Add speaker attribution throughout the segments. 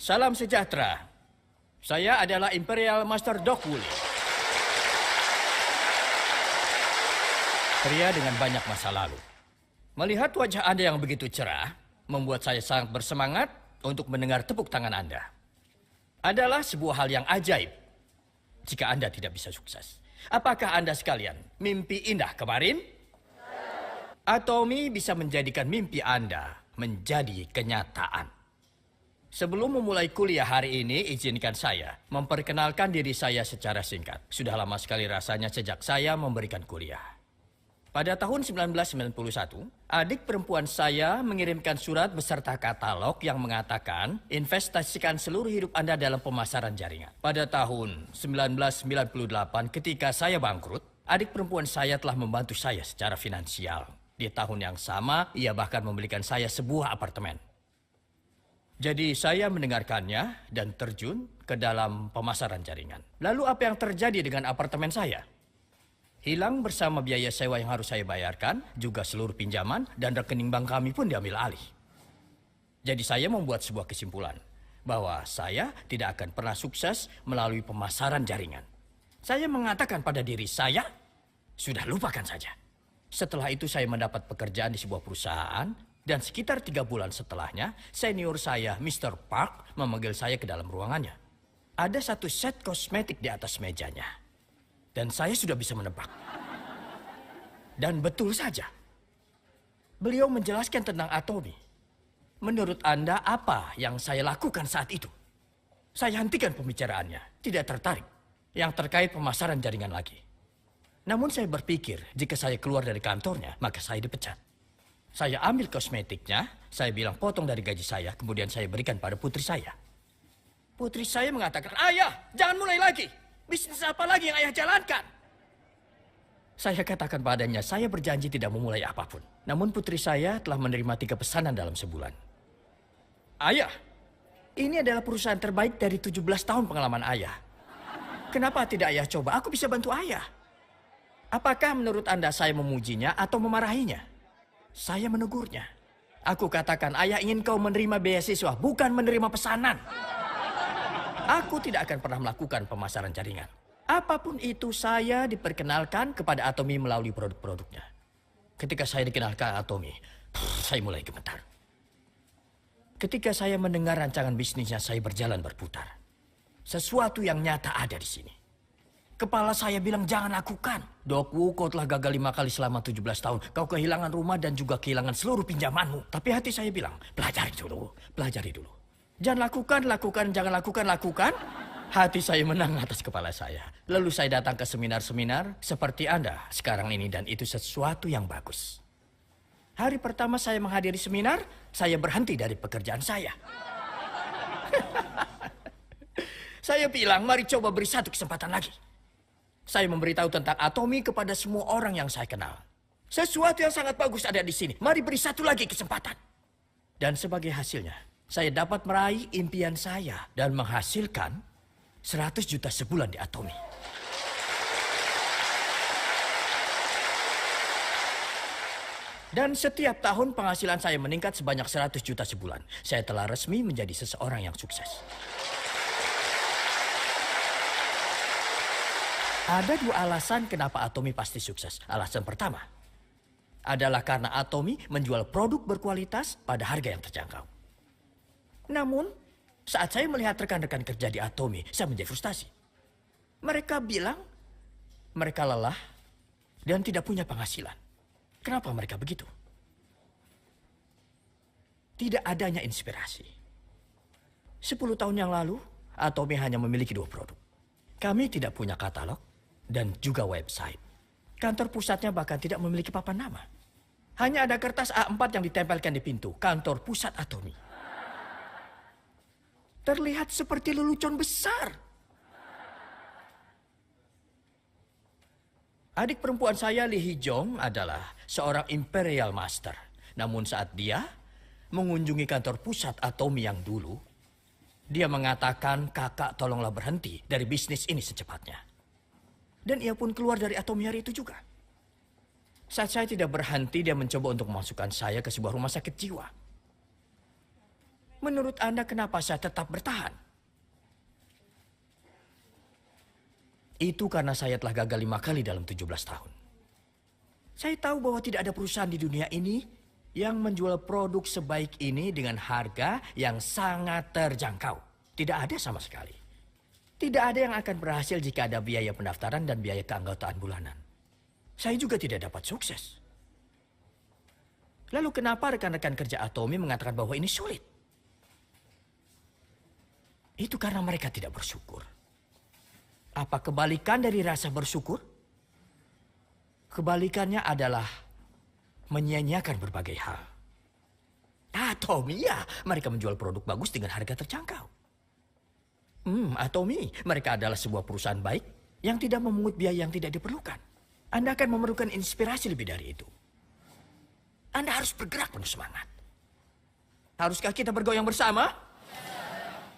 Speaker 1: Salam sejahtera. Saya adalah Imperial Master Doc Woolley. Pria dengan banyak masa lalu. Melihat wajah Anda yang begitu cerah, membuat saya sangat bersemangat untuk mendengar tepuk tangan Anda. Adalah sebuah hal yang ajaib jika Anda tidak bisa sukses. Apakah Anda sekalian mimpi indah kemarin? Atomi bisa menjadikan mimpi Anda menjadi kenyataan. Sebelum memulai kuliah hari ini, izinkan saya memperkenalkan diri saya secara singkat. Sudah lama sekali rasanya sejak saya memberikan kuliah. Pada tahun 1991, adik perempuan saya mengirimkan surat beserta katalog yang mengatakan investasikan seluruh hidup Anda dalam pemasaran jaringan. Pada tahun 1998 ketika saya bangkrut, adik perempuan saya telah membantu saya secara finansial. Di tahun yang sama, ia bahkan membelikan saya sebuah apartemen. Jadi saya mendengarkannya dan terjun ke dalam pemasaran jaringan. Lalu apa yang terjadi dengan apartemen saya? Hilang bersama biaya sewa yang harus saya bayarkan, juga seluruh pinjaman dan rekening bank kami pun diambil alih. Jadi saya membuat sebuah kesimpulan bahwa saya tidak akan pernah sukses melalui pemasaran jaringan. Saya mengatakan pada diri saya, sudah lupakan saja. Setelah itu saya mendapat pekerjaan di sebuah perusahaan. Dan sekitar 3 bulan setelahnya, senior saya, Mr. Park, memanggil saya ke dalam ruangannya. Ada satu set kosmetik di atas mejanya. Dan saya sudah bisa menebak. Dan betul saja. Beliau menjelaskan tentang Atomi. Menurut Anda, apa yang saya lakukan saat itu? Saya hentikan pembicaraannya. Tidak tertarik. Yang terkait pemasaran jaringan lagi. Namun saya berpikir, jika saya keluar dari kantornya, maka saya dipecat. Saya ambil kosmetiknya, saya bilang potong dari gaji saya, kemudian saya berikan pada putri saya. Putri saya mengatakan, "Ayah, jangan mulai lagi. Bisnis apa lagi yang ayah jalankan?" Saya katakan padanya, saya berjanji tidak memulai apapun. Namun putri saya telah menerima 3 pesanan dalam sebulan. "Ayah, ini adalah perusahaan terbaik dari 17 tahun pengalaman ayah. Kenapa tidak ayah coba? Aku bisa bantu ayah." Apakah menurut Anda saya memujinya atau memarahinya? Saya menegurnya. Aku katakan, ayah ingin kau menerima beasiswa, bukan menerima pesanan. Aku tidak akan pernah melakukan pemasaran jaringan. Apapun itu, saya diperkenalkan kepada Atomi melalui produk-produknya. Ketika saya dikenalkan Atomi, saya mulai gemetar. Ketika saya mendengar rancangan bisnisnya, saya berjalan berputar. Sesuatu yang nyata ada di sini. Kepala saya bilang jangan lakukan. Doc Wu, kau telah gagal 5 kali selama 17 tahun. Kau kehilangan rumah dan juga kehilangan seluruh pinjamanmu. Tapi hati saya bilang, pelajari dulu. Jangan lakukan, jangan lakukan. Hati saya menang atas kepala saya. Lalu saya datang ke seminar-seminar seperti Anda sekarang ini dan itu sesuatu yang bagus. Hari pertama saya menghadiri seminar, saya berhenti dari pekerjaan saya. Saya bilang, mari coba beri satu kesempatan lagi. Saya memberitahu tentang Atomi kepada semua orang yang saya kenal. Sesuatu yang sangat bagus ada di sini. Mari beri satu lagi kesempatan. Dan sebagai hasilnya, saya dapat meraih impian saya dan menghasilkan 100 juta sebulan di Atomi. Dan setiap tahun penghasilan saya meningkat sebanyak 100 juta sebulan. Saya telah resmi menjadi seseorang yang sukses. Ada 2 alasan kenapa Atomi pasti sukses. Alasan pertama adalah karena Atomi menjual produk berkualitas pada harga yang terjangkau. Namun, saat saya melihat rekan-rekan kerja di Atomi, saya menjadi frustasi. Mereka bilang mereka lelah dan tidak punya penghasilan. Kenapa mereka begitu? Tidak adanya inspirasi. 10 tahun yang lalu, Atomi hanya memiliki 2 produk. Kami tidak punya katalog dan juga website. Kantor pusatnya bahkan tidak memiliki papan nama. Hanya ada kertas A4 yang ditempelkan di pintu kantor pusat Atomi. Terlihat seperti lelucon besar. Adik perempuan saya, Lee Hee-jong, adalah seorang Imperial Master. Namun saat dia mengunjungi kantor pusat Atomi yang dulu, dia mengatakan, "Kakak, tolonglah berhenti dari bisnis ini secepatnya." Dan ia pun keluar dari Atomi hari itu juga. Saat saya tidak berhenti, dia mencoba untuk memasukkan saya ke sebuah rumah sakit jiwa. Menurut Anda kenapa saya tetap bertahan? Itu karena saya telah gagal 5 kali dalam 17 tahun. Saya tahu bahwa tidak ada perusahaan di dunia ini yang menjual produk sebaik ini dengan harga yang sangat terjangkau. Tidak ada sama sekali. Tidak ada yang akan berhasil jika ada biaya pendaftaran dan biaya keanggotaan bulanan. Saya juga tidak dapat sukses. Lalu kenapa rekan-rekan kerja Atomy mengatakan bahwa ini sulit? Itu karena mereka tidak bersyukur. Apa kebalikan dari rasa bersyukur? Kebalikannya adalah menyia-nyiakan berbagai hal. Atomy, ya, mereka menjual produk bagus dengan harga terjangkau. Atomy, mereka adalah sebuah perusahaan baik yang tidak memungut biaya yang tidak diperlukan. Anda akan memerlukan inspirasi lebih dari itu. Anda harus bergerak penuh semangat. Haruskah kita bergoyang bersama?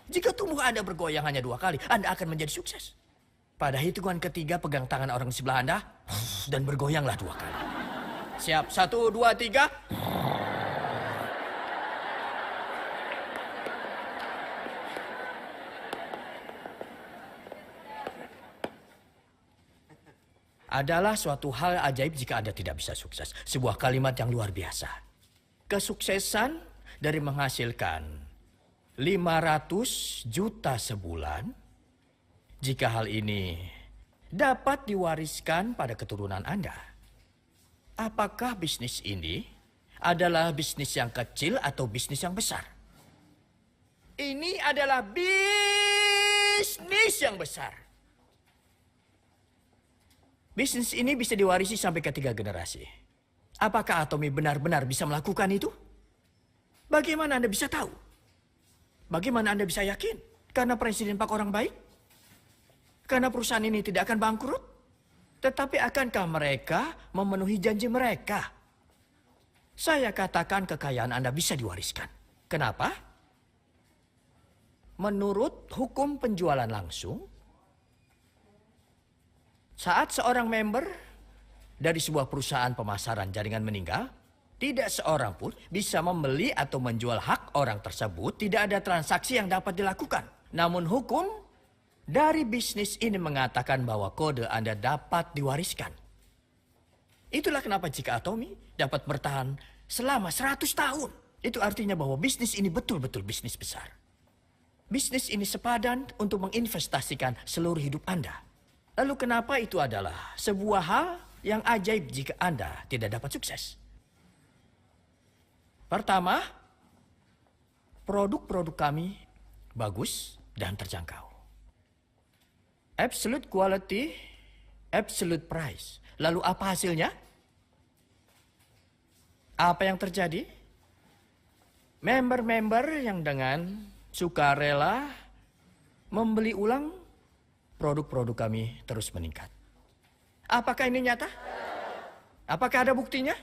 Speaker 1: Jika tubuh Anda bergoyang hanya 2 kali, Anda akan menjadi sukses. Pada hitungan ketiga, pegang tangan orang di sebelah Anda dan bergoyanglah 2 kali. Siap, 1, 2, 3. Adalah suatu hal ajaib jika Anda tidak bisa sukses. Sebuah kalimat yang luar biasa. Kesuksesan dari menghasilkan 500 juta sebulan, jika hal ini dapat diwariskan pada keturunan Anda. Apakah bisnis ini adalah bisnis yang kecil atau bisnis yang besar? Ini adalah bisnis yang besar. Bisnis ini bisa diwarisi sampai ke 3 generasi. Apakah Atomy benar-benar bisa melakukan itu? Bagaimana Anda bisa tahu? Bagaimana Anda bisa yakin? Karena Presiden Pak orang baik? Karena perusahaan ini tidak akan bangkrut? Tetapi akankah mereka memenuhi janji mereka? Saya katakan kekayaan Anda bisa diwariskan. Kenapa? Menurut hukum penjualan langsung, saat seorang member dari sebuah perusahaan pemasaran jaringan meninggal, tidak seorang pun bisa membeli atau menjual hak orang tersebut. Tidak ada transaksi yang dapat dilakukan. Namun hukum dari bisnis ini mengatakan bahwa kode Anda dapat diwariskan. Itulah kenapa jika Atomy dapat bertahan selama 100 tahun. Itu artinya bahwa bisnis ini betul-betul bisnis besar. Bisnis ini sepadan untuk menginvestasikan seluruh hidup Anda. Lalu kenapa itu adalah sebuah hal yang ajaib jika Anda tidak dapat sukses? Pertama, produk-produk kami bagus dan terjangkau. Absolute quality, absolute price. Lalu apa hasilnya? Apa yang terjadi? Member-member yang dengan sukarela membeli ulang produk-produk kami terus meningkat. Apakah ini nyata? Apakah ada buktinya?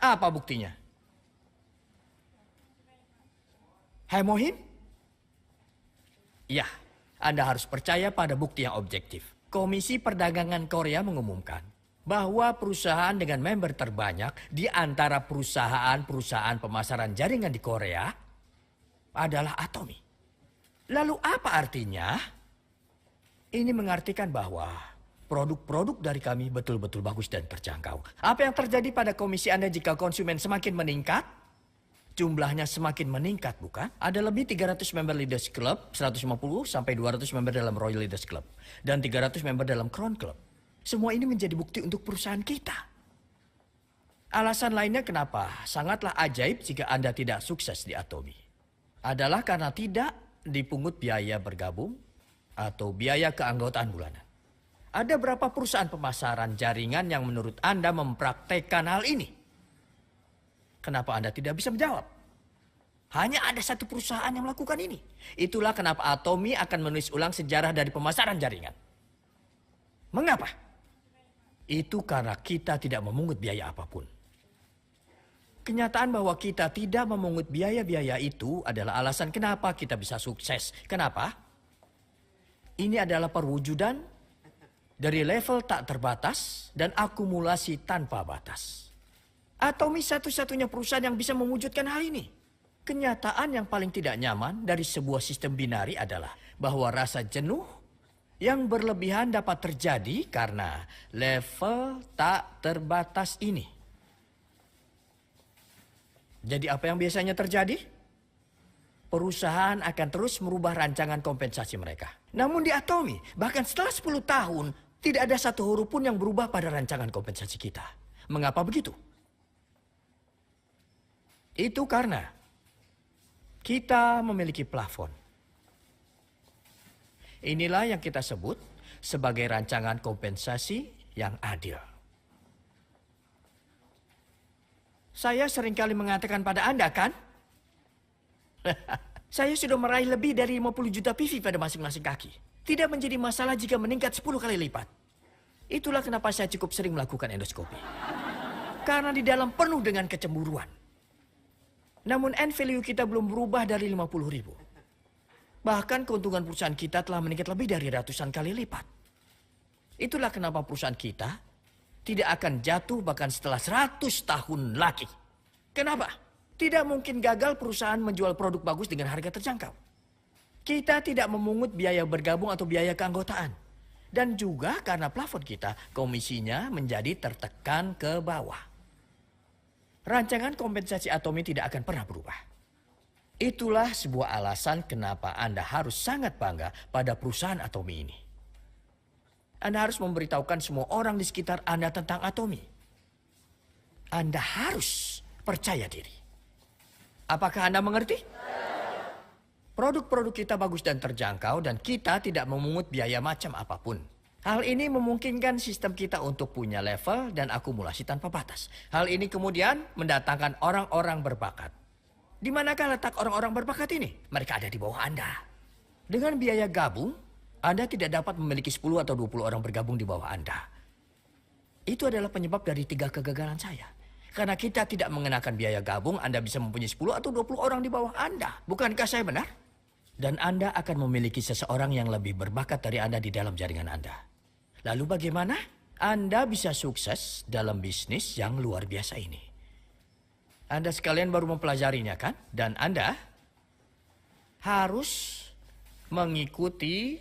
Speaker 1: Apa buktinya? Hai Mohim? Ya. Anda harus percaya pada bukti yang objektif. Komisi Perdagangan Korea mengumumkan bahwa perusahaan dengan member terbanyak di antara perusahaan-perusahaan pemasaran jaringan di Korea adalah Atomy. Lalu apa artinya? Ini mengartikan bahwa produk-produk dari kami betul-betul bagus dan terjangkau. Apa yang terjadi pada komisi Anda jika konsumen semakin meningkat? Jumlahnya semakin meningkat, bukan? Ada lebih 300 member Leaders Club, 150 sampai 200 member dalam Royal Leaders Club, dan 300 member dalam Crown Club. Semua ini menjadi bukti untuk perusahaan kita. Alasan lainnya kenapa sangatlah ajaib jika Anda tidak sukses di Atomy adalah karena tidak dipungut biaya bergabung atau biaya keanggotaan bulanan. Ada berapa perusahaan pemasaran jaringan yang menurut Anda mempraktekkan hal ini? Kenapa Anda tidak bisa menjawab? Hanya ada satu perusahaan yang melakukan ini. Itulah kenapa Atomy akan menulis ulang sejarah dari pemasaran jaringan. Mengapa? Itu karena kita tidak memungut biaya apapun. Kenyataan bahwa kita tidak memungut biaya-biaya itu adalah alasan kenapa kita bisa sukses. Kenapa? Ini adalah perwujudan dari level tak terbatas dan akumulasi tanpa batas. Atomy satu-satunya perusahaan yang bisa mewujudkan hal ini. Kenyataan yang paling tidak nyaman dari sebuah sistem binari adalah bahwa rasa jenuh yang berlebihan dapat terjadi karena level tak terbatas ini. Jadi apa yang biasanya terjadi? Perusahaan akan terus merubah rancangan kompensasi mereka. Namun di Atomy, bahkan setelah 10 tahun, tidak ada satu huruf pun yang berubah pada rancangan kompensasi kita. Mengapa begitu? Itu karena kita memiliki plafon. Inilah yang kita sebut sebagai rancangan kompensasi yang adil. Saya seringkali mengatakan pada Anda, kan? Saya sudah meraih lebih dari 50 juta PV pada masing-masing kaki. Tidak menjadi masalah jika meningkat 10 kali lipat. Itulah kenapa saya cukup sering melakukan endoskopi. Karena di dalam penuh dengan kecemburuan. Namun end value kita belum berubah dari 50.000. Bahkan keuntungan perusahaan kita telah meningkat lebih dari ratusan kali lipat. Itulah kenapa perusahaan kita tidak akan jatuh bahkan setelah 100 tahun lagi. Kenapa? Tidak mungkin gagal perusahaan menjual produk bagus dengan harga terjangkau. Kita tidak memungut biaya bergabung atau biaya keanggotaan. Dan juga karena plafon kita, komisinya menjadi tertekan ke bawah. Rancangan kompensasi Atomy tidak akan pernah berubah. Itulah sebuah alasan kenapa Anda harus sangat bangga pada perusahaan Atomy ini. Anda harus memberitahukan semua orang di sekitar Anda tentang Atomy. Anda harus percaya diri. Apakah Anda mengerti? Produk-produk kita bagus dan terjangkau dan kita tidak memungut biaya macam apapun. Hal ini memungkinkan sistem kita untuk punya level dan akumulasi tanpa batas. Hal ini kemudian mendatangkan orang-orang berbakat. Di manakah letak orang-orang berbakat ini? Mereka ada di bawah Anda. Dengan biaya gabung, Anda tidak dapat memiliki 10 atau 20 orang bergabung di bawah Anda. Itu adalah penyebab dari 3 kegagalan saya. Karena kita tidak mengenakan biaya gabung, Anda bisa mempunyai 10 atau 20 orang di bawah Anda. Bukankah saya benar? Dan Anda akan memiliki seseorang yang lebih berbakat dari Anda di dalam jaringan Anda. Lalu bagaimana Anda bisa sukses dalam bisnis yang luar biasa ini? Anda sekalian baru mempelajarinya, kan? Dan Anda harus mengikuti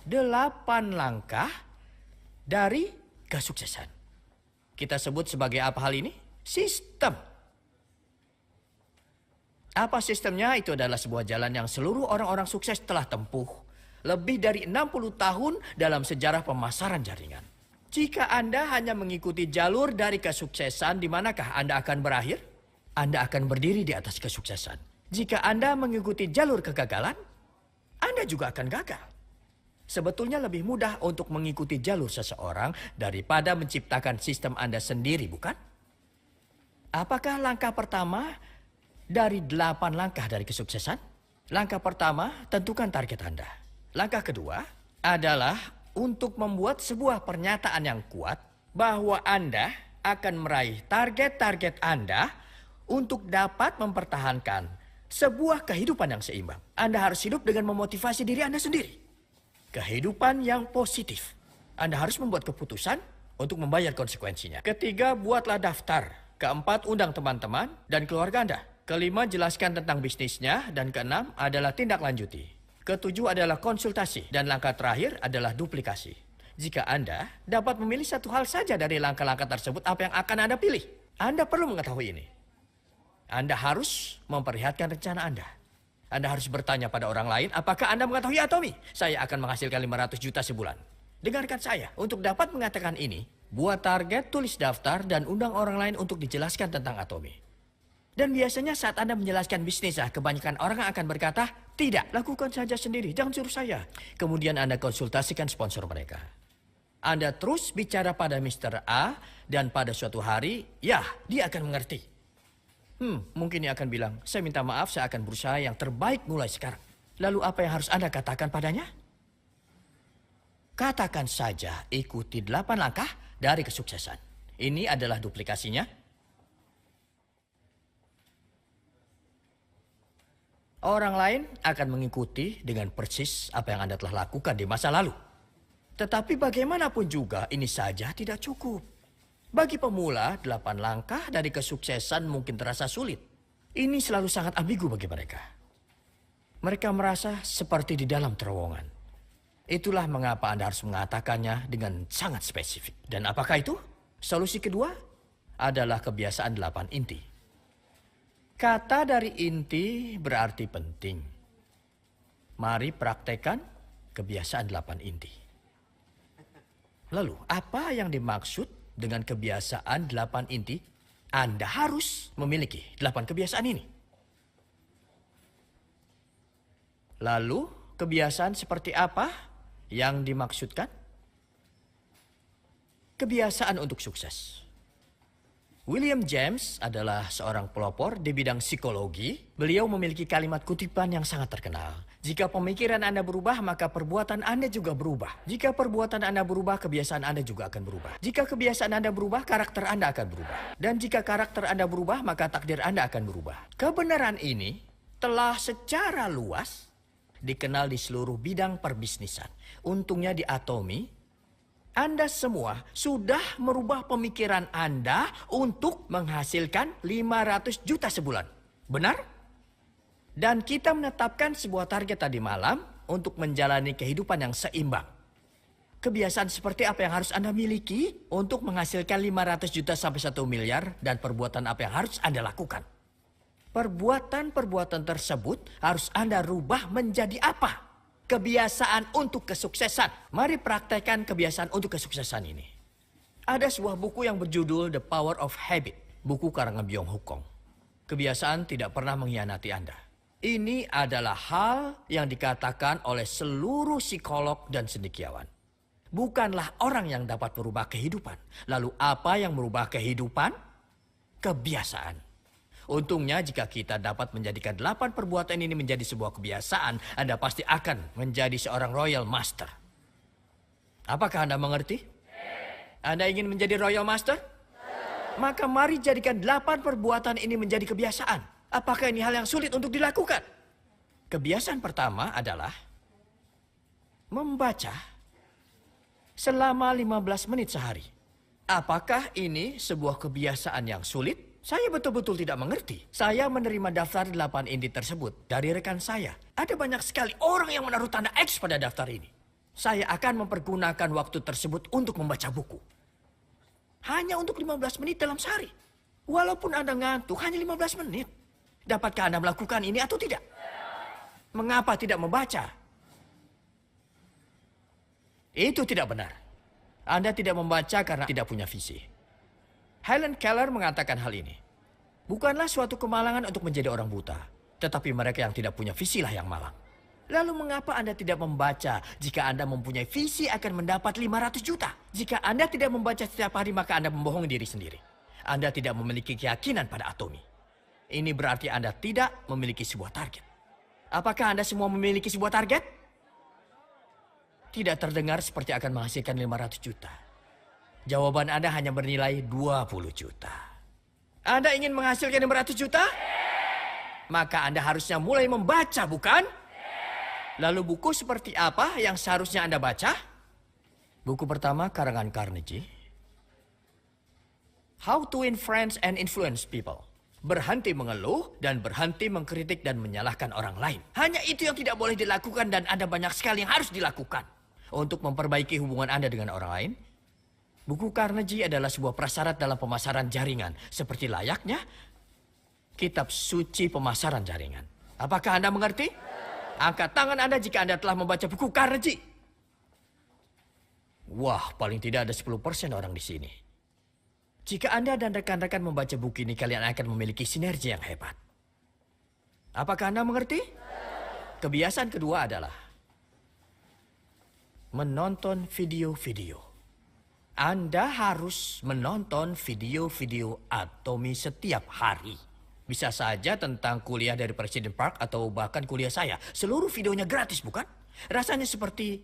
Speaker 1: 8 langkah dari kesuksesan. Kita sebut sebagai apa hal ini? Sistem. Apa sistemnya? Itu adalah sebuah jalan yang seluruh orang-orang sukses telah tempuh. Lebih dari 60 tahun dalam sejarah pemasaran jaringan. Jika Anda hanya mengikuti jalur dari kesuksesan, di manakah Anda akan berakhir? Anda akan berdiri di atas kesuksesan. Jika Anda mengikuti jalur kegagalan, Anda juga akan gagal. Sebetulnya lebih mudah untuk mengikuti jalur seseorang daripada menciptakan sistem Anda sendiri, bukan? Apakah langkah pertama dari 8 langkah dari kesuksesan? Langkah pertama, tentukan target Anda. Langkah kedua adalah untuk membuat sebuah pernyataan yang kuat bahwa Anda akan meraih target-target Anda untuk dapat mempertahankan sebuah kehidupan yang seimbang. Anda harus hidup dengan memotivasi diri Anda sendiri. Kehidupan yang positif. Anda harus membuat keputusan untuk membayar konsekuensinya. Ketiga, buatlah daftar. Keempat, undang teman-teman dan keluarga Anda. Kelima, jelaskan tentang bisnisnya. Dan keenam adalah tindak lanjuti. Ketujuh adalah konsultasi. Dan langkah terakhir adalah duplikasi. Jika Anda dapat memilih satu hal saja dari langkah-langkah tersebut, apa yang akan Anda pilih? Anda perlu mengetahui ini. Anda harus memperlihatkan rencana Anda. Anda harus bertanya pada orang lain, apakah Anda mengetahui Atomy? Saya akan menghasilkan 500 juta sebulan. Dengarkan saya, untuk dapat mengatakan ini, buat target, tulis daftar, dan undang orang lain untuk dijelaskan tentang Atomy. Dan biasanya saat Anda menjelaskan bisnis, kebanyakan orang akan berkata, tidak, lakukan saja sendiri, jangan suruh saya. Kemudian Anda konsultasikan sponsor mereka. Anda terus bicara pada Mr. A, dan pada suatu hari, ya, dia akan mengerti. Mungkin dia akan bilang, saya minta maaf, saya akan berusaha yang terbaik mulai sekarang. Lalu apa yang harus Anda katakan padanya? Katakan saja, ikuti 8 langkah dari kesuksesan. Ini adalah duplikasinya. Orang lain akan mengikuti dengan persis apa yang Anda telah lakukan di masa lalu. Tetapi bagaimanapun juga, ini saja tidak cukup. Bagi pemula, 8 langkah dari kesuksesan mungkin terasa sulit. Ini selalu sangat ambigu bagi mereka. Mereka merasa seperti di dalam terowongan. Itulah mengapa Anda harus mengatakannya dengan sangat spesifik. Dan apakah itu? Solusi kedua adalah kebiasaan 8 inti. Kata dari inti berarti penting. Mari praktekkan kebiasaan 8 inti. Lalu, apa yang dimaksud dengan kebiasaan 8 inti? Anda harus memiliki 8 kebiasaan ini. Lalu, kebiasaan seperti apa yang dimaksudkan? Kebiasaan untuk sukses. William James adalah seorang pelopor di bidang psikologi. Beliau memiliki kalimat kutipan yang sangat terkenal. Jika pemikiran Anda berubah, maka perbuatan Anda juga berubah. Jika perbuatan Anda berubah, kebiasaan Anda juga akan berubah. Jika kebiasaan Anda berubah, karakter Anda akan berubah. Dan jika karakter Anda berubah, maka takdir Anda akan berubah. Kebenaran ini telah secara luas dikenal di seluruh bidang perbisnisan. Untungnya di Atomy, Anda semua sudah merubah pemikiran Anda untuk menghasilkan 500 juta sebulan. Benar? Dan kita menetapkan sebuah target tadi malam untuk menjalani kehidupan yang seimbang. Kebiasaan seperti apa yang harus Anda miliki untuk menghasilkan 500 juta sampai 1 miliar dan perbuatan apa yang harus Anda lakukan? Perbuatan-perbuatan tersebut harus Anda rubah menjadi apa? Kebiasaan untuk kesuksesan. Mari praktekkan kebiasaan untuk kesuksesan ini. Ada sebuah buku yang berjudul The Power of Habit. Buku karangan Byung-Hun Kong. Kebiasaan tidak pernah mengkhianati Anda. Ini adalah hal yang dikatakan oleh seluruh psikolog dan cendekiawan. Bukanlah orang yang dapat merubah kehidupan. Lalu apa yang merubah kehidupan? Kebiasaan. Untungnya jika kita dapat menjadikan 8 perbuatan ini menjadi sebuah kebiasaan, Anda pasti akan menjadi seorang Royal Master. Apakah Anda mengerti? Anda ingin menjadi Royal Master? Maka mari jadikan 8 perbuatan ini menjadi kebiasaan. Apakah ini hal yang sulit untuk dilakukan? Kebiasaan pertama adalah membaca selama 15 menit sehari. Apakah ini sebuah kebiasaan yang sulit? Saya betul-betul tidak mengerti. Saya menerima daftar 8 inti tersebut dari rekan saya. Ada banyak sekali orang yang menaruh tanda X pada daftar ini. Saya akan mempergunakan waktu tersebut untuk membaca buku. Hanya untuk 15 menit dalam sehari. Walaupun Anda ngantuk, hanya 15 menit. Dapatkah Anda melakukan ini atau tidak? Mengapa tidak membaca? Itu tidak benar. Anda tidak membaca karena tidak punya visi. Helen Keller mengatakan hal ini. Bukanlah suatu kemalangan untuk menjadi orang buta. Tetapi mereka yang tidak punya visilah yang malang. Lalu mengapa Anda tidak membaca? Jika Anda mempunyai visi akan mendapat 500 juta. Jika Anda tidak membaca setiap hari maka Anda membohongi diri sendiri. Anda tidak memiliki keyakinan pada Atomy. Ini berarti Anda tidak memiliki sebuah target. Apakah Anda semua memiliki sebuah target? Tidak terdengar seperti akan menghasilkan 500 juta. Jawaban Anda hanya bernilai 20 juta. Anda ingin menghasilkan 500 juta? Maka Anda harusnya mulai membaca, bukan? Lalu buku seperti apa yang seharusnya Anda baca? Buku pertama karangan Carnegie. How to Win Friends and Influence People. Berhenti mengeluh dan berhenti mengkritik dan menyalahkan orang lain. Hanya itu yang tidak boleh dilakukan dan ada banyak sekali yang harus dilakukan. Untuk memperbaiki hubungan Anda dengan orang lain. Buku Carnegie adalah sebuah prasyarat dalam pemasaran jaringan. Seperti layaknya kitab suci pemasaran jaringan. Apakah Anda mengerti? Angkat tangan Anda jika Anda telah membaca buku Carnegie. Wah, paling tidak ada 10% orang di sini. Jika Anda dan rekan-rekan membaca buku ini, kalian akan memiliki sinergi yang hebat. Apakah Anda mengerti? Kebiasaan kedua adalah menonton video-video. Anda harus menonton video-video Atomy setiap hari. Bisa saja tentang kuliah dari Presiden Park atau bahkan kuliah saya. Seluruh videonya gratis, bukan? Rasanya seperti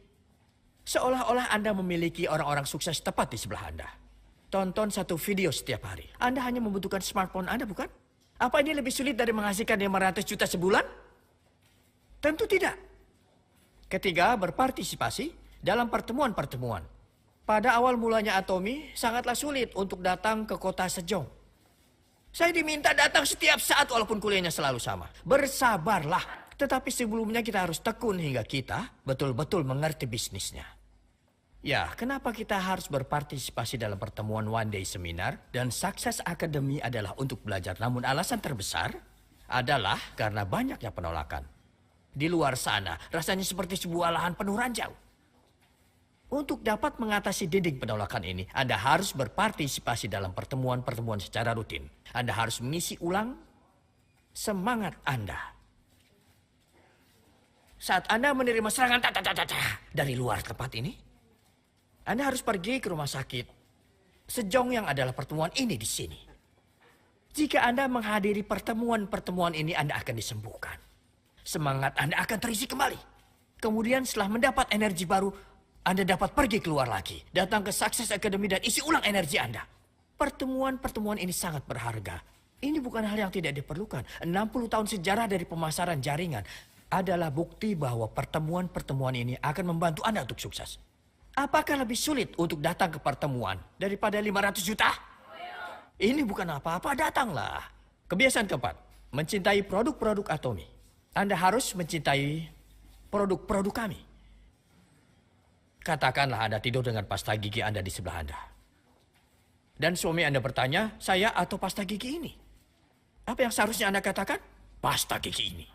Speaker 1: seolah-olah Anda memiliki orang-orang sukses tepat di sebelah Anda. Tonton satu video setiap hari. Anda hanya membutuhkan smartphone Anda, bukan? Apa ini lebih sulit dari menghasilkan 500 juta sebulan? Tentu tidak. Ketiga, berpartisipasi dalam pertemuan-pertemuan. Pada awal mulanya Atomy sangatlah sulit untuk datang ke kota Sejong. Saya diminta datang setiap saat walaupun kuliahnya selalu sama. Bersabarlah. Tetapi sebelumnya kita harus tekun hingga kita betul-betul mengerti bisnisnya. Ya, kenapa kita harus berpartisipasi dalam pertemuan One Day Seminar dan Success Academy adalah untuk belajar. Namun alasan terbesar adalah karena banyaknya penolakan. Di luar sana, rasanya seperti sebuah lahan penuh ranjau. Untuk dapat mengatasi dinding penolakan ini, Anda harus berpartisipasi dalam pertemuan-pertemuan secara rutin. Anda harus mengisi ulang semangat Anda. Saat Anda menerima serangan dari luar tempat ini, Anda harus pergi ke rumah sakit. Sejong yang adalah pertemuan ini di sini. Jika Anda menghadiri pertemuan-pertemuan ini, Anda akan disembuhkan. Semangat Anda akan terisi kembali. Kemudian setelah mendapat energi baru, Anda dapat pergi keluar lagi. Datang ke Success Academy dan isi ulang energi Anda. Pertemuan-pertemuan ini sangat berharga. Ini bukan hal yang tidak diperlukan. 60 tahun sejarah dari pemasaran jaringan adalah bukti bahwa pertemuan-pertemuan ini akan membantu Anda untuk sukses. Apakah lebih sulit untuk datang ke pertemuan daripada 500 juta? Ini bukan apa-apa, datanglah. Kebiasaan keempat, mencintai produk-produk Atomy. Anda harus mencintai produk-produk kami. Katakanlah Anda tidur dengan pasta gigi Anda di sebelah Anda. Dan suami Anda bertanya, saya atau pasta gigi ini? Apa yang seharusnya Anda katakan? Pasta gigi ini.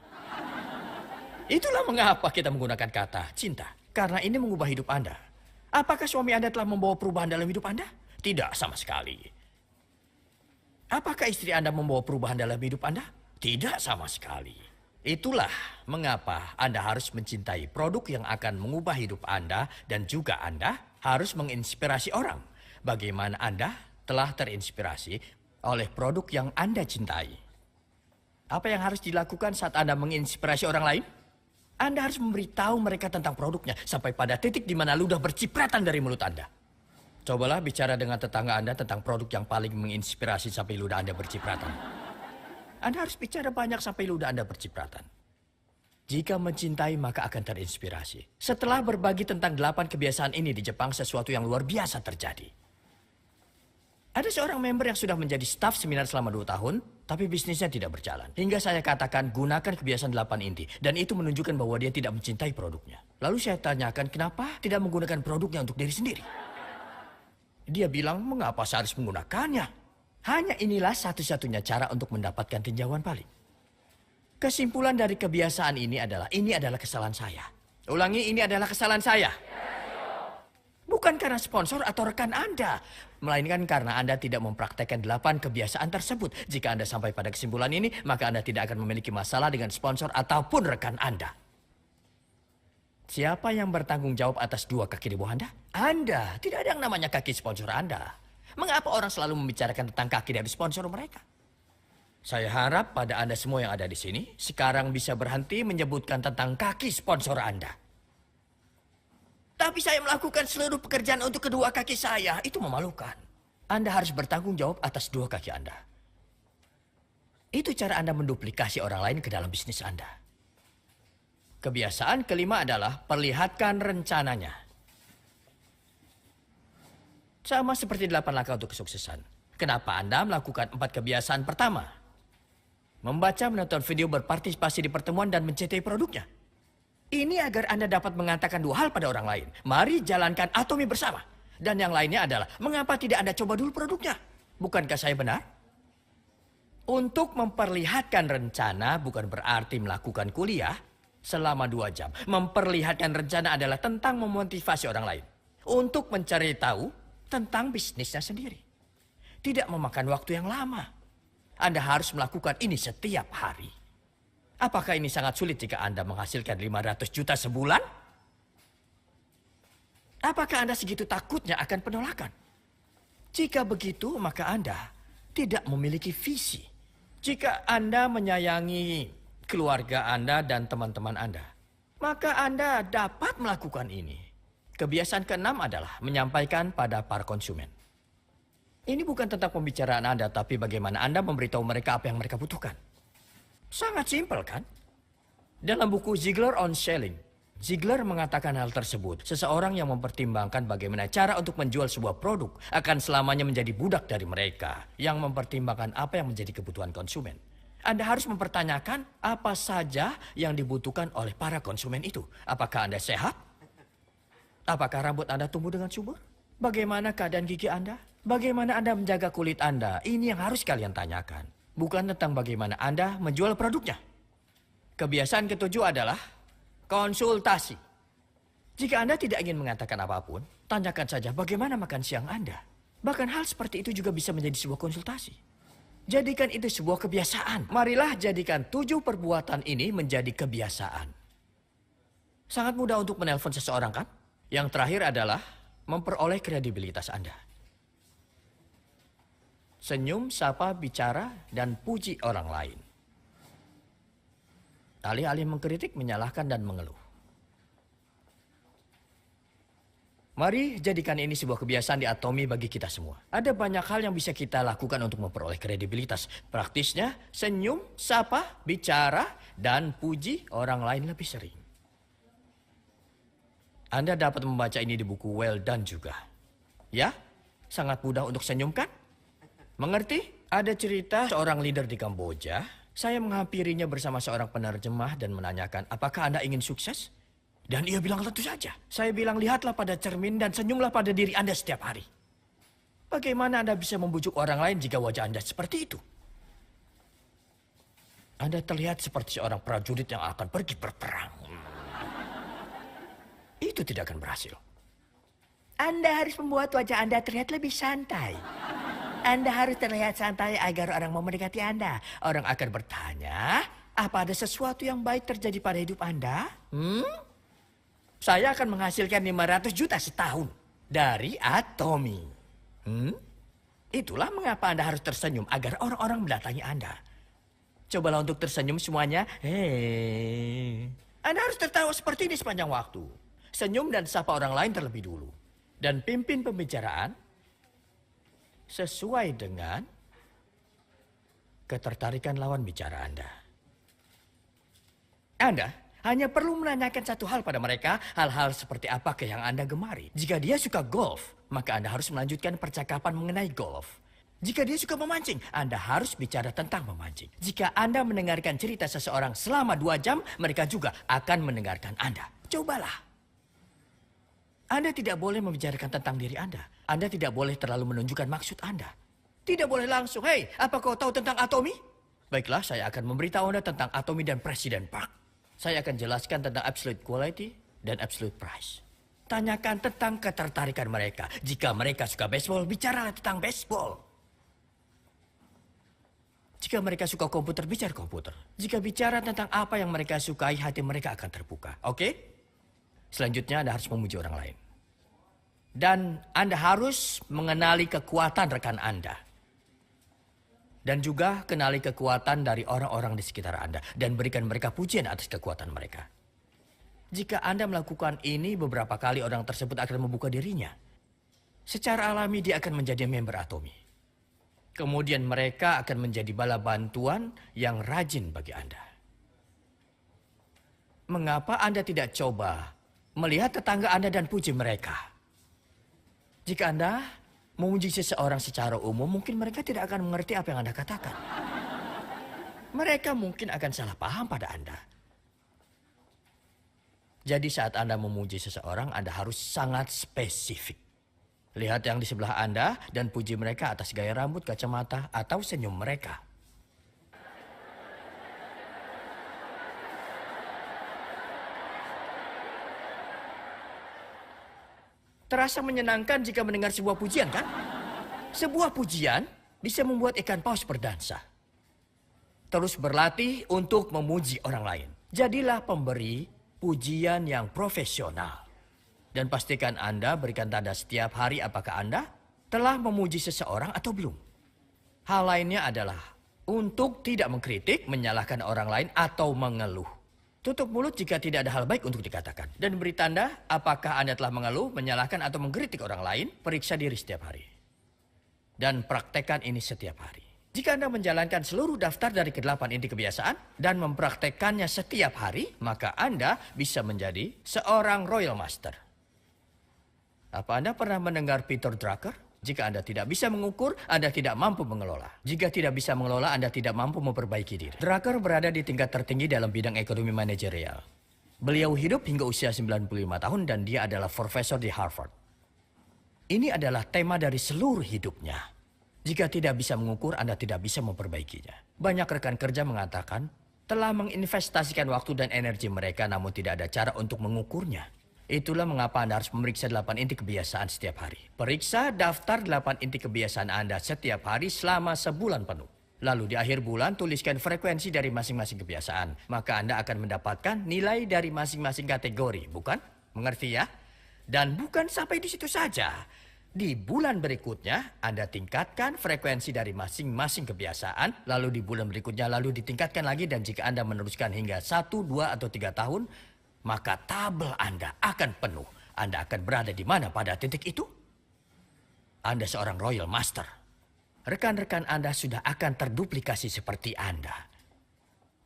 Speaker 1: Itulah mengapa kita menggunakan kata cinta. Karena ini mengubah hidup Anda. Apakah suami Anda telah membawa perubahan dalam hidup Anda? Tidak sama sekali. Apakah istri Anda membawa perubahan dalam hidup Anda? Tidak sama sekali. Itulah mengapa Anda harus mencintai produk yang akan mengubah hidup Anda dan juga Anda harus menginspirasi orang. Bagaimana Anda telah terinspirasi oleh produk yang Anda cintai. Apa yang harus dilakukan saat Anda menginspirasi orang lain? Anda harus memberitahu mereka tentang produknya sampai pada titik di mana ludah bercipratan dari mulut Anda. Cobalah bicara dengan tetangga Anda tentang produk yang paling menginspirasi sampai ludah Anda bercipratan. Anda harus bicara banyak sampai ludah Anda bercipratan. Jika mencintai maka akan terinspirasi. Setelah berbagi tentang 8 kebiasaan ini di Jepang, sesuatu yang luar biasa terjadi. Ada seorang member yang sudah menjadi staf seminar selama 2 tahun, tapi bisnisnya tidak berjalan. Hingga saya katakan gunakan kebiasaan 8 inti. Dan itu menunjukkan bahwa dia tidak mencintai produknya. Lalu saya tanyakan kenapa tidak menggunakan produknya untuk diri sendiri. Dia bilang mengapa saya harus menggunakannya. Hanya inilah satu-satunya cara untuk mendapatkan tinjauan paling. Kesimpulan dari kebiasaan ini adalah kesalahan saya. Ulangi, ini adalah kesalahan saya. Bukan karena sponsor atau rekan Anda, melainkan karena Anda tidak mempraktekkan 8 kebiasaan tersebut. Jika Anda sampai pada kesimpulan ini, maka Anda tidak akan memiliki masalah dengan sponsor ataupun rekan Anda. Siapa yang bertanggung jawab atas 2 kaki di bawah Anda? Anda. Tidak ada yang namanya kaki sponsor Anda. Mengapa orang selalu membicarakan tentang kaki dari sponsor mereka? Saya harap pada Anda semua yang ada di sini, sekarang bisa berhenti menyebutkan tentang kaki sponsor Anda. Tapi saya melakukan seluruh pekerjaan untuk kedua kaki saya. Itu memalukan. Anda harus bertanggung jawab atas 2 kaki Anda. Itu cara Anda menduplikasi orang lain ke dalam bisnis Anda. Kebiasaan kelima adalah perlihatkan rencananya. Sama seperti 8 langkah untuk kesuksesan. Kenapa Anda melakukan 4 kebiasaan pertama? Membaca, menonton video, berpartisipasi di pertemuan, dan mencintai produknya. Ini agar Anda dapat mengatakan 2 hal pada orang lain. Mari jalankan Atomy bersama. Dan yang lainnya adalah, mengapa tidak Anda coba dulu produknya? Bukankah saya benar? Untuk memperlihatkan rencana bukan berarti melakukan kuliah selama 2 jam. Memperlihatkan rencana adalah tentang memotivasi orang lain. Untuk mencari tahu tentang bisnisnya sendiri. Tidak memakan waktu yang lama. Anda harus melakukan ini setiap hari. Apakah ini sangat sulit jika Anda menghasilkan 500 juta sebulan? Apakah Anda segitu takutnya akan penolakan? Jika begitu, maka Anda tidak memiliki visi. Jika Anda menyayangi keluarga Anda dan teman-teman Anda, maka Anda dapat melakukan ini. Kebiasaan keenam adalah menyampaikan pada para konsumen. Ini bukan tentang pembicaraan Anda, tapi bagaimana Anda memberitahu mereka apa yang mereka butuhkan. Sangat simpel kan? Dalam buku Ziegler on Selling, Ziegler mengatakan hal tersebut. Seseorang yang mempertimbangkan bagaimana cara untuk menjual sebuah produk akan selamanya menjadi budak dari mereka yang mempertimbangkan apa yang menjadi kebutuhan konsumen. Anda harus mempertanyakan apa saja yang dibutuhkan oleh para konsumen itu. Apakah Anda sehat? Apakah rambut Anda tumbuh dengan subur? Bagaimana keadaan gigi Anda? Bagaimana Anda menjaga kulit Anda? Ini yang harus kalian tanyakan. Bukan tentang bagaimana Anda menjual produknya. Kebiasaan ketujuh adalah konsultasi. Jika Anda tidak ingin mengatakan apapun, tanyakan saja bagaimana makan siang Anda. Bahkan hal seperti itu juga bisa menjadi sebuah konsultasi. Jadikan itu sebuah kebiasaan. Marilah jadikan 7 perbuatan ini menjadi kebiasaan. Sangat mudah untuk menelpon seseorang, kan? Yang terakhir adalah memperoleh kredibilitas Anda. Senyum, sapa, bicara, dan puji orang lain. Alih-alih mengkritik, menyalahkan, dan mengeluh. Mari jadikan ini sebuah kebiasaan di Atomi bagi kita semua. Ada banyak hal yang bisa kita lakukan untuk memperoleh kredibilitas. Praktisnya, senyum, sapa, bicara, dan puji orang lain lebih sering. Anda dapat membaca ini di buku Well Done juga. Ya, sangat mudah untuk senyum, kan? Mengerti? Ada cerita seorang leader di Kamboja. Saya menghampirinya bersama seorang penerjemah dan menanyakan, apakah Anda ingin sukses? Dan ia bilang tentu saja. Saya bilang, lihatlah pada cermin dan senyumlah pada diri Anda setiap hari. Bagaimana Anda bisa membujuk orang lain jika wajah Anda seperti itu? Anda terlihat seperti seorang prajurit yang akan pergi berperang. Itu tidak akan berhasil. Anda harus membuat wajah Anda terlihat lebih santai. Anda harus terlihat santai agar orang mau mendekati Anda. Orang akan bertanya, apa ada sesuatu yang baik terjadi pada hidup Anda? Saya akan menghasilkan 500 juta setahun dari Atomi. Itulah mengapa Anda harus tersenyum agar orang-orang mendatangi Anda. Cobalah untuk tersenyum semuanya. Hei. Anda harus tertawa seperti ini sepanjang waktu. Senyum dan sapa orang lain terlebih dulu. Dan pimpin pembicaraan sesuai dengan ketertarikan lawan bicara Anda. Anda hanya perlu menanyakan satu hal pada mereka, hal-hal seperti apakah yang Anda gemari. Jika dia suka golf, maka Anda harus melanjutkan percakapan mengenai golf. Jika dia suka memancing, Anda harus bicara tentang memancing. Jika Anda mendengarkan cerita seseorang selama 2 jam, mereka juga akan mendengarkan Anda. Cobalah. Anda tidak boleh membicarakan tentang diri Anda. Anda tidak boleh terlalu menunjukkan maksud Anda. Tidak boleh langsung, hei, apa kau tahu tentang Atomi? Baiklah, saya akan memberitahu Anda tentang Atomi dan Presiden Park. Saya akan jelaskan tentang absolute quality dan absolute price. Tanyakan tentang ketertarikan mereka. Jika mereka suka baseball, bicaralah tentang baseball. Jika mereka suka komputer, bicara komputer. Jika bicara tentang apa yang mereka sukai, hati mereka akan terbuka. Oke? Selanjutnya Anda harus memuji orang lain. Dan Anda harus mengenali kekuatan rekan Anda. Dan juga kenali kekuatan dari orang-orang di sekitar Anda. Dan berikan mereka pujian atas kekuatan mereka. Jika Anda melakukan ini, beberapa kali orang tersebut akan membuka dirinya. Secara alami dia akan menjadi member Atomi. Kemudian mereka akan menjadi bala bantuan yang rajin bagi Anda. Mengapa Anda tidak coba melihat tetangga Anda dan puji mereka? Jika Anda memuji seseorang secara umum, mungkin mereka tidak akan mengerti apa yang Anda katakan. Mereka mungkin akan salah paham pada Anda. Jadi saat Anda memuji seseorang, Anda harus sangat spesifik. Lihat yang di sebelah Anda dan puji mereka atas gaya rambut, kacamata, atau senyum mereka. Terasa menyenangkan jika mendengar sebuah pujian, kan? Sebuah pujian bisa membuat ikan paus berdansa. Terus berlatih untuk memuji orang lain. Jadilah pemberi pujian yang profesional. Dan pastikan Anda berikan tanda setiap hari apakah Anda telah memuji seseorang atau belum. Hal lainnya adalah untuk tidak mengkritik, menyalahkan orang lain, atau mengeluh. Tutup mulut jika tidak ada hal baik untuk dikatakan. Dan beri tanda apakah Anda telah mengeluh, menyalahkan, atau mengkritik orang lain. Periksa diri setiap hari. Dan praktekkan ini setiap hari. Jika Anda menjalankan seluruh daftar dari ke-8 inti kebiasaan dan mempraktekkannya setiap hari, maka Anda bisa menjadi seorang Royal Master. Apa Anda pernah mendengar Peter Drucker? Jika Anda tidak bisa mengukur, Anda tidak mampu mengelola. Jika tidak bisa mengelola, Anda tidak mampu memperbaiki diri. Drucker berada di tingkat tertinggi dalam bidang ekonomi manajerial. Beliau hidup hingga usia 95 tahun dan dia adalah profesor di Harvard. Ini adalah tema dari seluruh hidupnya. Jika tidak bisa mengukur, Anda tidak bisa memperbaikinya. Banyak rekan kerja mengatakan telah menginvestasikan waktu dan energi mereka namun tidak ada cara untuk mengukurnya. Itulah mengapa Anda harus memeriksa 8 inti kebiasaan setiap hari. Periksa daftar 8 inti kebiasaan Anda setiap hari selama sebulan penuh. Lalu di akhir bulan tuliskan frekuensi dari masing-masing kebiasaan. Maka Anda akan mendapatkan nilai dari masing-masing kategori, bukan? Mengerti ya? Dan bukan sampai di situ saja. Di bulan berikutnya, Anda tingkatkan frekuensi dari masing-masing kebiasaan. Lalu di bulan berikutnya, lalu ditingkatkan lagi. Dan jika Anda meneruskan hingga 1, 2, atau 3 tahun, maka tabel Anda akan penuh. Anda akan berada di mana pada titik itu? Anda seorang Royal Master. Rekan-rekan Anda sudah akan terduplikasi seperti Anda.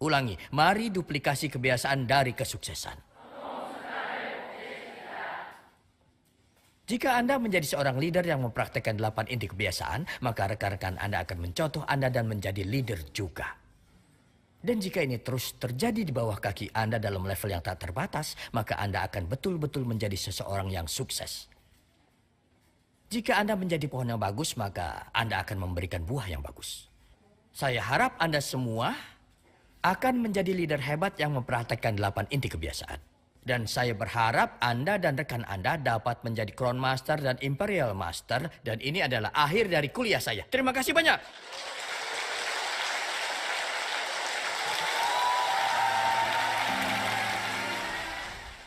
Speaker 1: Ulangi, mari duplikasi kebiasaan dari kesuksesan. Jika Anda menjadi seorang leader yang mempraktekkan 8 inti kebiasaan, maka rekan-rekan Anda akan mencontoh Anda dan menjadi leader juga. Dan jika ini terus terjadi di bawah kaki Anda dalam level yang tak terbatas, maka Anda akan betul-betul menjadi seseorang yang sukses. Jika Anda menjadi pohon yang bagus, maka Anda akan memberikan buah yang bagus. Saya harap Anda semua akan menjadi leader hebat yang mempraktekkan 8 inti kebiasaan. Dan saya berharap Anda dan rekan Anda dapat menjadi Crown Master dan Imperial Master. Dan ini adalah akhir dari kuliah saya. Terima kasih banyak.